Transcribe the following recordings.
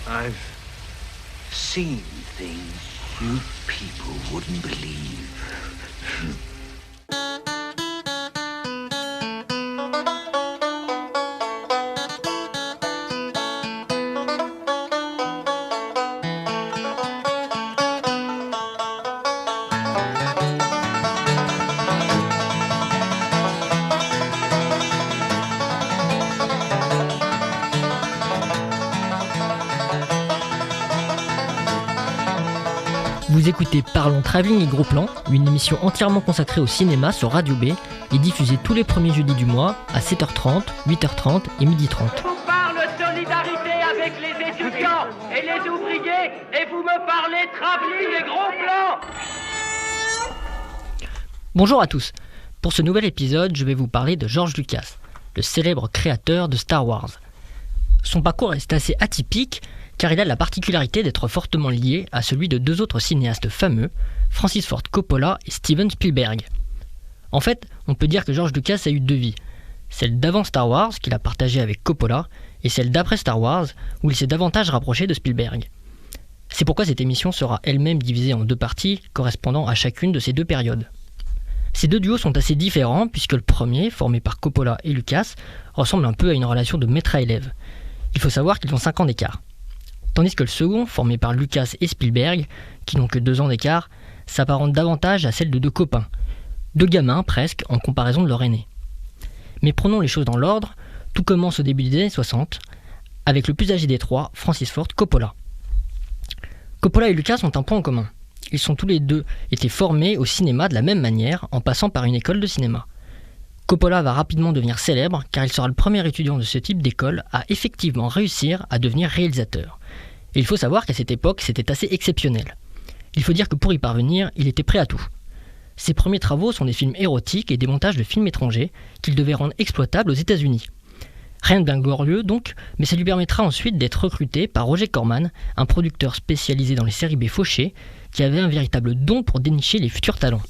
I've seen things you people wouldn't believe. Vous écoutez Parlons Travelling et Gros Plan, une émission entièrement consacrée au cinéma sur Radio B et diffusée tous les premiers jeudis du mois à 7h30, 8h30 et 12h30. Je vous parle solidarité avec les étudiants et les ouvriers et vous me parlez Travelling et Gros Plan. Bonjour à tous. Pour ce nouvel épisode, je vais vous parler de George Lucas, le célèbre créateur de Star Wars. Son parcours est assez atypique car il a la particularité d'être fortement lié à celui de deux autres cinéastes fameux, Francis Ford Coppola et Steven Spielberg. En fait, on peut dire que George Lucas a eu deux vies, celle d'avant Star Wars qu'il a partagée avec Coppola et celle d'après Star Wars où il s'est davantage rapproché de Spielberg. C'est pourquoi cette émission sera elle-même divisée en deux parties correspondant à chacune de ces deux périodes. Ces deux duos sont assez différents puisque le premier, formé par Coppola et Lucas, ressemble un peu à une relation de maître à élève. Il faut savoir qu'ils ont 5 ans d'écart. Tandis que le second, formé par Lucas et Spielberg, qui n'ont que 2 ans d'écart, s'apparente davantage à celle de deux copains, deux gamins presque en comparaison de leur aîné. Mais prenons les choses dans l'ordre, tout commence au début des années 60, avec le plus âgé des trois, Francis Ford Coppola. Coppola et Lucas ont un point en commun. Ils sont tous les deux été formés au cinéma de la même manière, en passant par une école de cinéma. Coppola va rapidement devenir célèbre car il sera le premier étudiant de ce type d'école à effectivement réussir à devenir réalisateur. Et il faut savoir qu'à cette époque, c'était assez exceptionnel. Il faut dire que pour y parvenir, il était prêt à tout. Ses premiers travaux sont des films érotiques et des montages de films étrangers qu'il devait rendre exploitables aux États-Unis. Rien de bien glorieux donc, mais ça lui permettra ensuite d'être recruté par Roger Corman, un producteur spécialisé dans les séries B fauchées, qui avait un véritable don pour dénicher les futurs talents.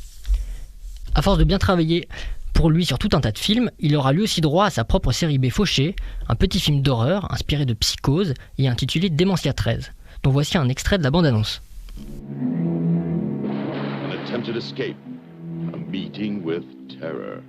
À force de bien travailler pour lui sur tout un tas de films, il aura lui aussi droit à sa propre série B fauchée, un petit film d'horreur inspiré de Psychose et intitulé Dementia 13, dont voici un extrait de la bande-annonce. An attempted escape, a meeting with terror.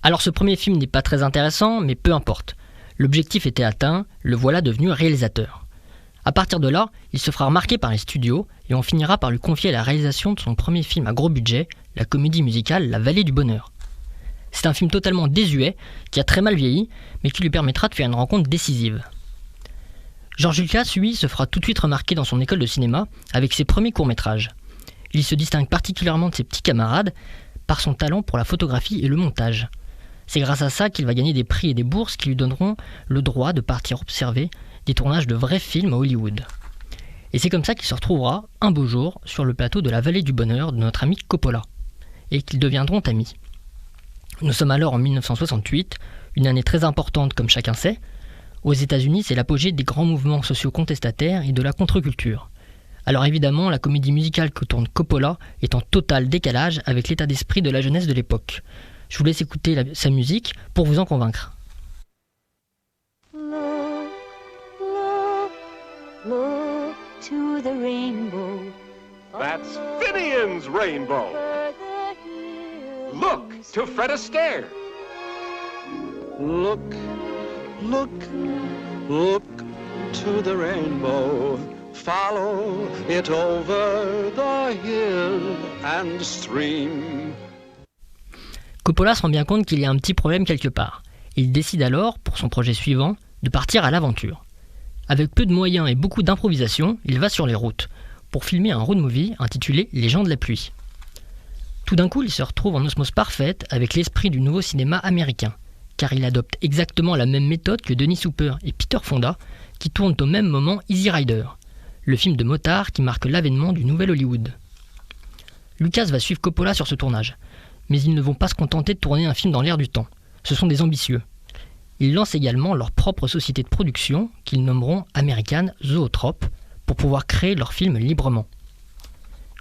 Alors ce premier film n'est pas très intéressant, mais peu importe. L'objectif était atteint, le voilà devenu réalisateur. À partir de là, il se fera remarquer par les studios et on finira par lui confier la réalisation de son premier film à gros budget, la comédie musicale La Vallée du Bonheur. C'est un film totalement désuet, qui a très mal vieilli, mais qui lui permettra de faire une rencontre décisive. George Lucas, lui, se fera tout de suite remarquer dans son école de cinéma avec ses premiers courts-métrages. Il se distingue particulièrement de ses petits camarades par son talent pour la photographie et le montage. C'est grâce à ça qu'il va gagner des prix et des bourses qui lui donneront le droit de partir observer des tournages de vrais films à Hollywood. Et c'est comme ça qu'il se retrouvera, un beau jour, sur le plateau de La Vallée du Bonheur de notre ami Coppola, et qu'ils deviendront amis. Nous sommes alors en 1968, une année très importante comme chacun sait. Aux États-Unis, c'est l'apogée des grands mouvements sociaux contestataires et de la contre-culture. Alors évidemment, la comédie musicale que tourne Coppola est en total décalage avec l'état d'esprit de la jeunesse de l'époque. Je vous laisse écouter sa musique pour vous en convaincre. Look, look, look to the rainbow. That's Finian's rainbow. Over the hills. Look to Fred Astaire. Look, look, look to the rainbow. Follow it over the hill and stream. Coppola se rend bien compte qu'il y a un petit problème quelque part. Il décide alors, pour son projet suivant, de partir à l'aventure. Avec peu de moyens et beaucoup d'improvisation, il va sur les routes, pour filmer un road movie intitulé Les gens de la pluie. Tout d'un coup, il se retrouve en osmose parfaite avec l'esprit du nouveau cinéma américain, car il adopte exactement la même méthode que Dennis Hopper et Peter Fonda, qui tournent au même moment Easy Rider, le film de motard qui marque l'avènement du nouvel Hollywood. Lucas va suivre Coppola sur ce tournage, mais ils ne vont pas se contenter de tourner un film dans l'air du temps. Ce sont des ambitieux. Ils lancent également leur propre société de production qu'ils nommeront American Zoetrope pour pouvoir créer leurs films librement.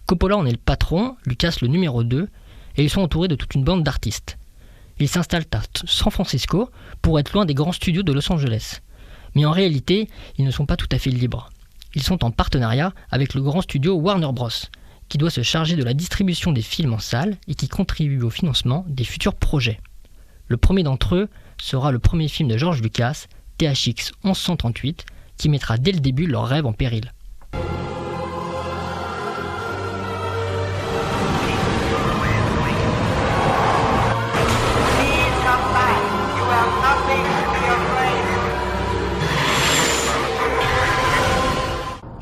Coppola en est le patron, Lucas le numéro 2, et ils sont entourés de toute une bande d'artistes. Ils s'installent à San Francisco pour être loin des grands studios de Los Angeles. Mais en réalité, ils ne sont pas tout à fait libres. Ils sont en partenariat avec le grand studio Warner Bros, qui doit se charger de la distribution des films en salle et qui contribue au financement des futurs projets. Le premier d'entre eux sera le premier film de George Lucas, THX 1138, qui mettra dès le début leur rêve en péril.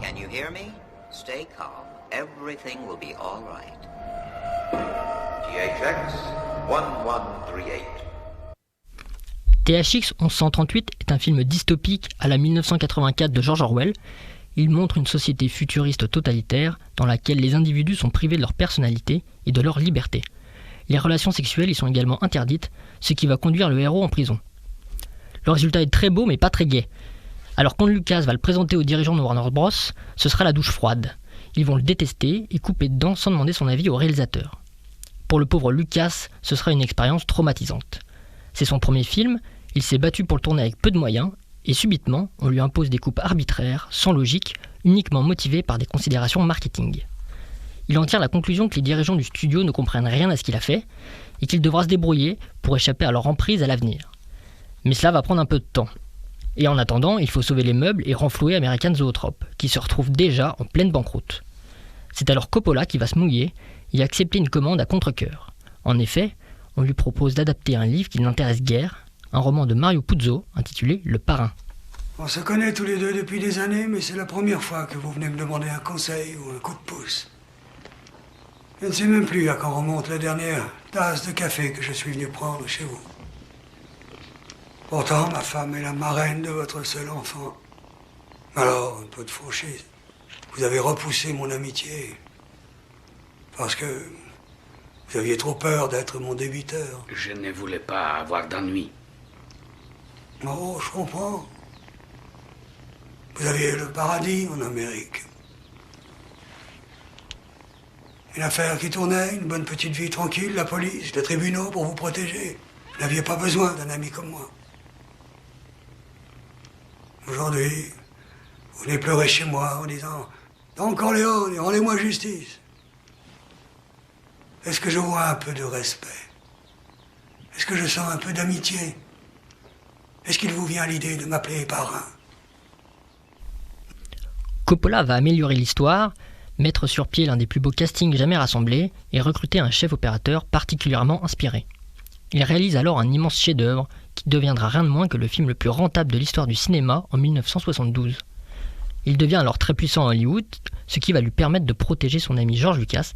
Can you hear me? Stay calm. Everything will be all right. THX 1138. THX 1138 est un film dystopique à la 1984 de George Orwell. Il montre une société futuriste totalitaire dans laquelle les individus sont privés de leur personnalité et de leur liberté. Les relations sexuelles y sont également interdites, ce qui va conduire le héros en prison. Le résultat est très beau mais pas très gai. Alors quand Lucas va le présenter aux dirigeants de Warner Bros, ce sera la douche froide. Ils vont le détester et couper dedans sans demander son avis au réalisateur. Pour le pauvre Lucas, ce sera une expérience traumatisante. C'est son premier film, il s'est battu pour le tourner avec peu de moyens, et subitement, on lui impose des coupes arbitraires, sans logique, uniquement motivées par des considérations marketing. Il en tire la conclusion que les dirigeants du studio ne comprennent rien à ce qu'il a fait, et qu'il devra se débrouiller pour échapper à leur emprise à l'avenir. Mais cela va prendre un peu de temps. Et en attendant, il faut sauver les meubles et renflouer American Zoetrope, qui se retrouve déjà en pleine banqueroute. C'est alors Coppola qui va se mouiller et accepter une commande à contre-cœur. En effet, on lui propose d'adapter un livre qui n'intéresse guère, un roman de Mario Puzo intitulé Le Parrain. On se connaît tous les deux depuis des années, mais c'est la première fois que vous venez me demander un conseil ou un coup de pouce. Je ne sais même plus à quand remonte la dernière tasse de café que je suis venu prendre chez vous. Pourtant, ma femme est la marraine de votre seul enfant. Alors, un peu de franchise. Vous avez repoussé mon amitié parce que vous aviez trop peur d'être mon débiteur. Je ne voulais pas avoir d'ennui. Oh, je comprends. Vous aviez le paradis en Amérique. Une affaire qui tournait, une bonne petite vie tranquille, la police, les tribunaux pour vous protéger. Vous n'aviez pas besoin d'un ami comme moi. Aujourd'hui, vous venez pleurer chez moi en disant « Don Corleone, rendez-moi justice ». Est-ce que je vois un peu de respect? Est-ce que je sens un peu d'amitié? Est-ce qu'il vous vient l'idée de m'appeler parrain? Coppola va améliorer l'histoire, mettre sur pied l'un des plus beaux castings jamais rassemblés et recruter un chef opérateur particulièrement inspiré. Il réalise alors un immense chef-d'œuvre qui deviendra rien de moins que le film le plus rentable de l'histoire du cinéma en 1972. Il devient alors très puissant à Hollywood, ce qui va lui permettre de protéger son ami George Lucas,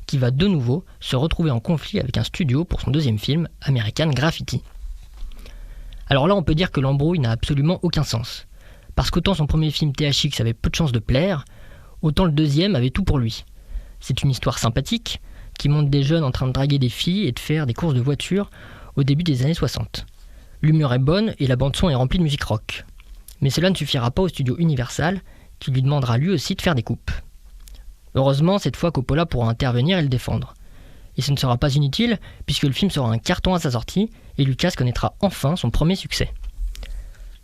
qui va de nouveau se retrouver en conflit avec un studio pour son deuxième film, American Graffiti. Alors là, on peut dire que l'embrouille n'a absolument aucun sens. Parce qu'autant son premier film THX avait peu de chances de plaire, autant le deuxième avait tout pour lui. C'est une histoire sympathique, qui montre des jeunes en train de draguer des filles et de faire des courses de voitures au début des années 60. L'humeur est bonne et la bande-son est remplie de musique rock. Mais cela ne suffira pas au studio Universal, qui lui demandera lui aussi de faire des coupes. Heureusement, cette fois Coppola pourra intervenir et le défendre. Et ce ne sera pas inutile, puisque le film sera un carton à sa sortie, et Lucas connaîtra enfin son premier succès.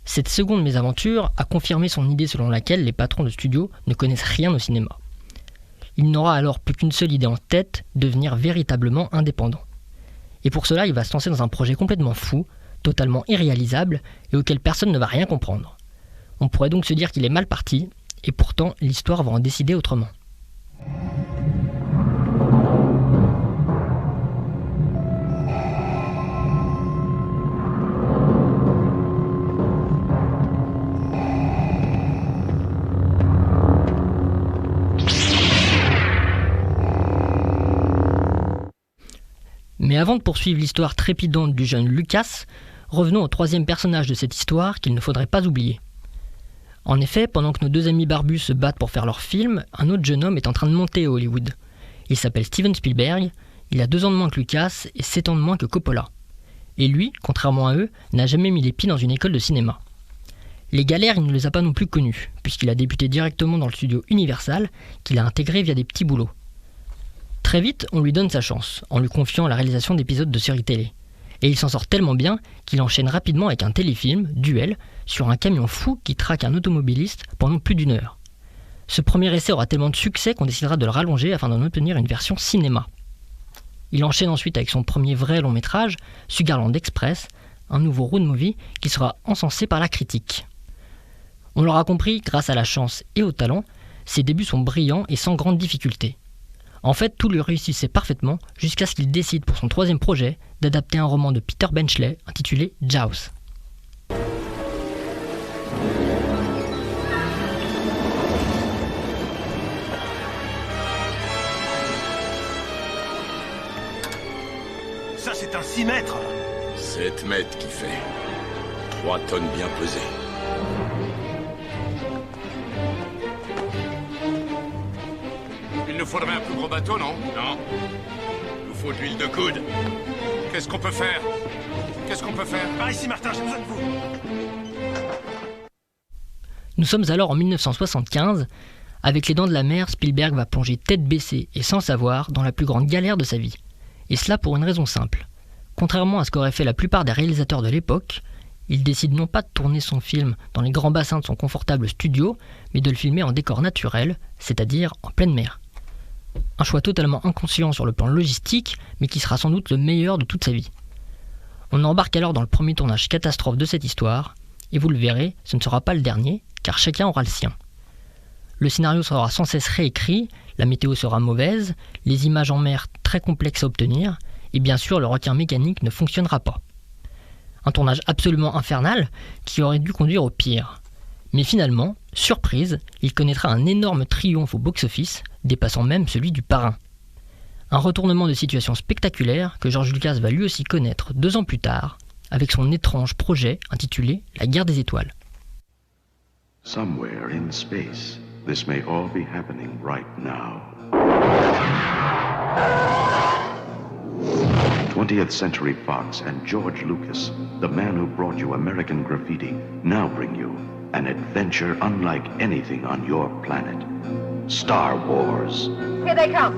Cette seconde mésaventure a confirmé son idée selon laquelle les patrons de studio ne connaissent rien au cinéma. Il n'aura alors plus qu'une seule idée en tête, devenir véritablement indépendant. Et pour cela, il va se lancer dans un projet complètement fou, totalement irréalisable, et auquel personne ne va rien comprendre. On pourrait donc se dire qu'il est mal parti, et pourtant l'histoire va en décider autrement. Mais avant de poursuivre l'histoire trépidante du jeune Lucas, revenons au troisième personnage de cette histoire qu'il ne faudrait pas oublier. En effet, pendant que nos deux amis barbus se battent pour faire leur film, un autre jeune homme est en train de monter à Hollywood. Il s'appelle Steven Spielberg, il a 2 ans de moins que Lucas et 7 ans de moins que Coppola. Et lui, contrairement à eux, n'a jamais mis les pieds dans une école de cinéma. Les galères, il ne les a pas non plus connues, puisqu'il a débuté directement dans le studio Universal, qu'il a intégré via des petits boulots. Très vite, on lui donne sa chance, en lui confiant la réalisation d'épisodes de séries télé. Et il s'en sort tellement bien qu'il enchaîne rapidement avec un téléfilm, Duel, sur un camion fou qui traque un automobiliste pendant plus d'1 heure. Ce premier essai aura tellement de succès qu'on décidera de le rallonger afin d'en obtenir une version cinéma. Il enchaîne ensuite avec son premier vrai long métrage, Sugarland Express, un nouveau road movie qui sera encensé par la critique. On l'aura compris, grâce à la chance et au talent, ses débuts sont brillants et sans grande difficulté. En fait, tout lui réussissait parfaitement jusqu'à ce qu'il décide pour son 3e projet d'adapter un roman de Peter Benchley intitulé Jaws. Ça, c'est un 6 mètres. 7 mètres qui fait. 3 tonnes bien pesées. Il nous faudrait un plus gros bateau, non? Non. Il nous faut de l'huile de coude. Qu'est-ce qu'on peut faire? Par ici, Martin, j'ai besoin de vous. Nous sommes alors en 1975. Avec Les Dents de la Mer, Spielberg va plonger tête baissée et sans savoir dans la plus grande galère de sa vie. Et cela pour une raison simple. Contrairement à ce qu'auraient fait la plupart des réalisateurs de l'époque, il décide non pas de tourner son film dans les grands bassins de son confortable studio, mais de le filmer en décor naturel, c'est-à-dire en pleine mer. Un choix totalement inconscient sur le plan logistique, mais qui sera sans doute le meilleur de toute sa vie. On embarque alors dans le premier tournage catastrophe de cette histoire, et vous le verrez, ce ne sera pas le dernier, car chacun aura le sien. Le scénario sera sans cesse réécrit, la météo sera mauvaise, les images en mer très complexes à obtenir, et bien sûr le requin mécanique ne fonctionnera pas. Un tournage absolument infernal qui aurait dû conduire au pire. Mais finalement, surprise, il connaîtra un énorme triomphe au box-office, dépassant même celui du Parrain. Un retournement de situation spectaculaire que George Lucas va lui aussi connaître 2 ans plus tard, avec son étrange projet intitulé La Guerre des Étoiles. Somewhere in space, this may all be happening right now. 20th Century Fox and George Lucas, the man who brought you American Graffiti, now bring you an adventure unlike anything on your planet. Star Wars. Here they come.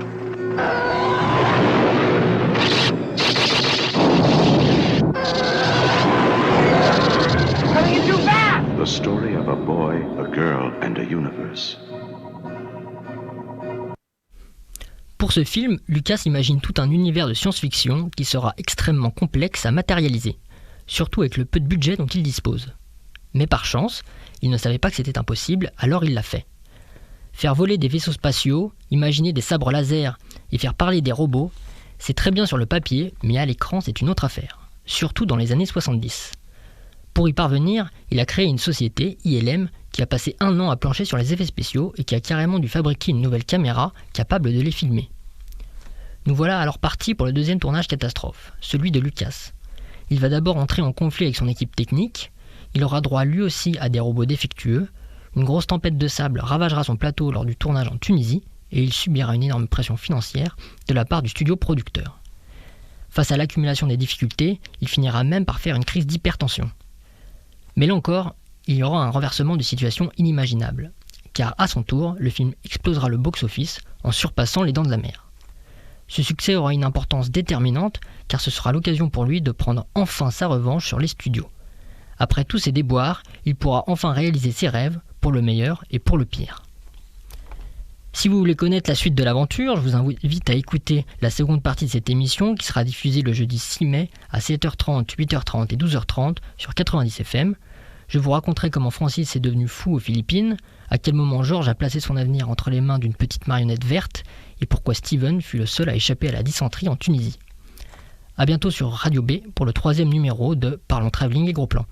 Coming in too fast! The story of a boy, a girl, and a universe. Pour ce film, Lucas imagine tout un univers de science-fiction qui sera extrêmement complexe à matérialiser, surtout avec le peu de budget dont il dispose. Mais par chance, il ne savait pas que c'était impossible, alors il l'a fait. Faire voler des vaisseaux spatiaux, imaginer des sabres laser et faire parler des robots, c'est très bien sur le papier, mais à l'écran c'est une autre affaire, surtout dans les années 70. Pour y parvenir, il a créé une société, ILM, qui a passé 1 an à plancher sur les effets spéciaux et qui a carrément dû fabriquer une nouvelle caméra capable de les filmer. Nous voilà alors partis pour le 2e tournage catastrophe, celui de Lucas. Il va d'abord entrer en conflit avec son équipe technique, il aura droit lui aussi à des robots défectueux, une grosse tempête de sable ravagera son plateau lors du tournage en Tunisie et il subira une énorme pression financière de la part du studio producteur. Face à l'accumulation des difficultés, il finira même par faire une crise d'hypertension. Mais là encore, il y aura un renversement de situation inimaginable, car à son tour, le film explosera le box-office en surpassant Les Dents de la Mer. Ce succès aura une importance déterminante, car ce sera l'occasion pour lui de prendre enfin sa revanche sur les studios. Après tous ces déboires, il pourra enfin réaliser ses rêves, pour le meilleur et pour le pire. Si vous voulez connaître la suite de l'aventure, je vous invite à écouter la seconde partie de cette émission qui sera diffusée le jeudi 6 mai à 7h30, 8h30 et 12h30 sur 90 FM. Je vous raconterai comment Francis est devenu fou aux Philippines, à quel moment George a placé son avenir entre les mains d'une petite marionnette verte et pourquoi Steven fut le seul à échapper à la dysenterie en Tunisie. A bientôt sur Radio B pour le 3e numéro de Parlons Travelling et Gros Plan.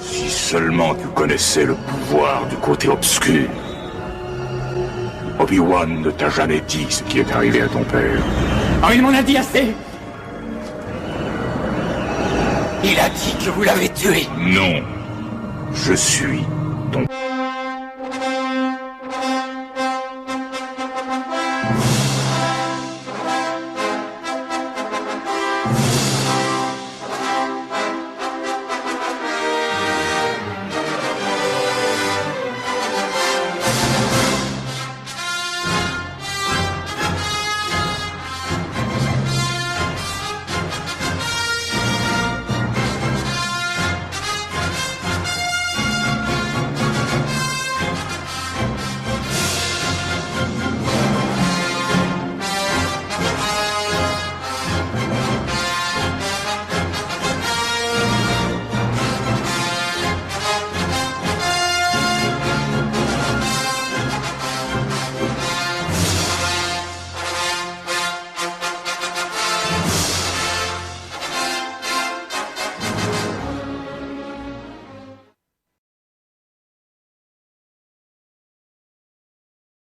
Si seulement tu connaissais le pouvoir du côté obscur. Obi-Wan ne t'a jamais dit ce qui est arrivé à ton père. Oh, il m'en a dit assez. Il a dit que vous l'avez tué. Non, je suis ton... Bye.